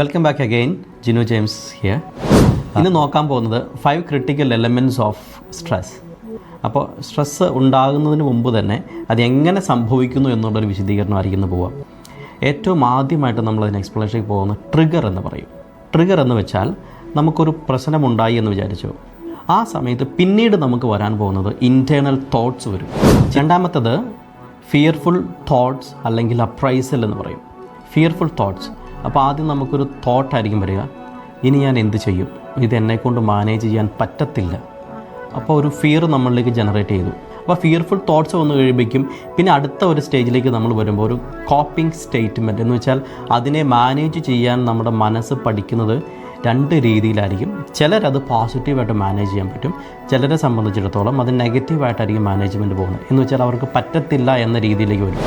Welcome back again. Jinu James here. ഇന്ന് നോക്കാൻ പോകുന്നത് 5 ക്രിട്ടിക്കൽ എലമെൻറ്റ്സ് ഓഫ് സ്ട്രെസ്. അപ്പോൾ സ്ട്രെസ്സ് ഉണ്ടാകുന്നതിന് മുമ്പ് തന്നെ അത് എങ്ങനെ സംഭവിക്കുന്നു എന്നുള്ളൊരു വിശദീകരണമായിരിക്കും പോവുക. ഏറ്റവും ആദ്യമായിട്ട് നമ്മളതിന് എക്സ്പ്ലനേഷനിൽ പോകുന്ന ട്രിഗർ എന്ന് പറയും. ട്രിഗർ എന്ന് വെച്ചാൽ നമുക്കൊരു പ്രശ്നമുണ്ടായി എന്ന് വിചാരിച്ചു, ആ സമയത്ത് പിന്നീട് നമുക്ക് വരാൻ പോകുന്നത് ഇൻറ്റേർണൽ തോട്ട്സ് വരും. രണ്ടാമത്തത് ഫിയർഫുൾ തോട്ട്സ് അല്ലെങ്കിൽ അപ്രൈസൽ എന്ന് പറയും. Fearful thoughts. അപ്പോൾ ആദ്യം നമുക്കൊരു തോട്ടായിരിക്കും വരിക, ഇനി ഞാൻ എന്ത് ചെയ്യും, ഇത് എന്നെക്കൊണ്ട് മാനേജ് ചെയ്യാൻ പറ്റത്തില്ല. അപ്പോൾ ഒരു ഫിയർ നമ്മളിലേക്ക് ജനറേറ്റ് ചെയ്തു. അപ്പോൾ ഫിയർഫുൾ തോട്ട്സ് വന്നു കഴിയുമ്പോഴേക്കും പിന്നെ അടുത്ത ഒരു സ്റ്റേജിലേക്ക് നമ്മൾ വരുമ്പോൾ ഒരു കോപ്പിംഗ് സ്റ്റേറ്റ്മെൻറ്റ് എന്ന് വെച്ചാൽ അതിനെ മാനേജ് ചെയ്യാൻ നമ്മുടെ മനസ്സ് പഠിക്കുന്നത് 2 രീതിയിലായിരിക്കും. ചിലരത് പോസിറ്റീവായിട്ട് മാനേജ് ചെയ്യാൻ പറ്റും, ചിലരെ സംബന്ധിച്ചിടത്തോളം അത് നെഗറ്റീവായിട്ടായിരിക്കും മാനേജ്മെൻറ്റ് പോകുന്നത്. എന്ന് വെച്ചാൽ അവർക്ക് പറ്റത്തില്ല എന്ന രീതിയിലേക്ക് വരും.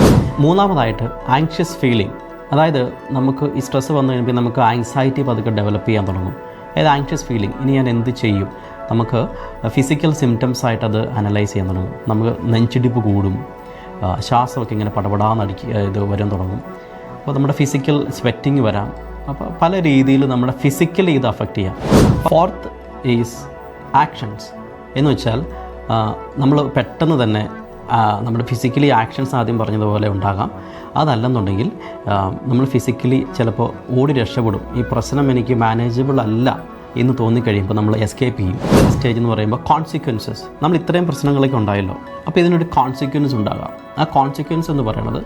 മൂന്നാമതായിട്ട് ആങ്ഷ്യസ് ഫീലിംഗ്. അതായത് നമുക്ക് ഈ സ്ട്രെസ്സ് വന്നു കഴിയുമ്പോൾ നമുക്ക് ആങ്സൈറ്റി പതുക്കെ ഡെവലപ്പ് ചെയ്യാൻ തുടങ്ങും. അതായത് ആങ്ഷ്യസ് ഫീലിംഗ്, ഇനി ഞാൻ എന്ത് ചെയ്യും. നമുക്ക് ഫിസിക്കൽ സിംറ്റംസ് ആയിട്ട് അത് അനലൈസ് ചെയ്യാൻ തുടങ്ങും. നമുക്ക് നെഞ്ചിടിപ്പ് കൂടും, ശ്വാസമൊക്കെ ഇങ്ങനെ ഇത് വരാൻ തുടങ്ങും. അപ്പോൾ നമ്മുടെ ഫിസിക്കൽ സ്വെറ്റിങ് വരാം. അപ്പോൾ പല രീതിയിൽ നമ്മുടെ ഫിസിക്കലി ഇത് അഫക്റ്റ് ചെയ്യാം. Fourth is actions. എന്ന് വെച്ചാൽ നമ്മൾ പെട്ടെന്ന് തന്നെ നമ്മുടെ ഫിസിക്കലി ആക്ഷൻസ് ആദ്യം പറഞ്ഞതുപോലെ ഉണ്ടാകാം. അതല്ലെന്നുണ്ടെങ്കിൽ നമ്മൾ ഫിസിക്കലി ചിലപ്പോൾ ഓടി രക്ഷപ്പെടും. ഈ പ്രശ്നം എനിക്ക് മാനേജബിൾ അല്ല എന്ന് തോന്നിക്കഴിയുമ്പോൾ നമ്മൾ എസ്കേപ്പ് ചെയ്യും. സ്റ്റേജ് എന്ന് പറയുമ്പോൾ കോൺസിക്വൻസസ്. നമ്മൾ ഇത്രയും പ്രശ്നങ്ങളൊക്കെ ഉണ്ടായല്ലോ, അപ്പോൾ ഇതിനൊരു കോൺസിക്വൻസ് ഉണ്ടാകാം. ആ കോൺസിക്വൻസ് എന്ന് പറയുന്നത്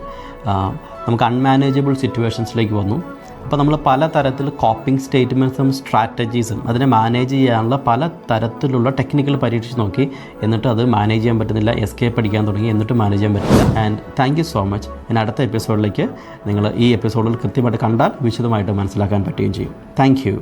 നമുക്ക് അൺമാനേജബിൾ സിറ്റുവേഷൻസിലേക്ക് വന്നു. അപ്പോൾ നമ്മൾ പല തരത്തിൽ കോപ്പിംഗ് സ്റ്റേറ്റ്മെൻറ്റ്സും സ്ട്രാറ്റജീസും അതിനെ മാനേജ് ചെയ്യാനുള്ള പല തരത്തിലുള്ള ടെക്നിക്കൽ പരീക്ഷിച്ച് നോക്കി. എന്നിട്ട് അത് മാനേജ് ചെയ്യാൻ പറ്റുന്നില്ല, എസ്കേപ്പ് അടിക്കാൻ തുടങ്ങി, എന്നിട്ട് മാനേജ് ചെയ്യാൻ പറ്റില്ല. And thank you so much. ഇനി അടുത്ത എപ്പിസോഡിലേക്ക് നിങ്ങൾ ഈ എപ്പിസോഡിൽ കൃത്യമായിട്ട് കണ്ടാൽ വിശദമായിട്ട് മനസ്സിലാക്കാൻ പറ്റുകയും ചെയ്യും. Thank you.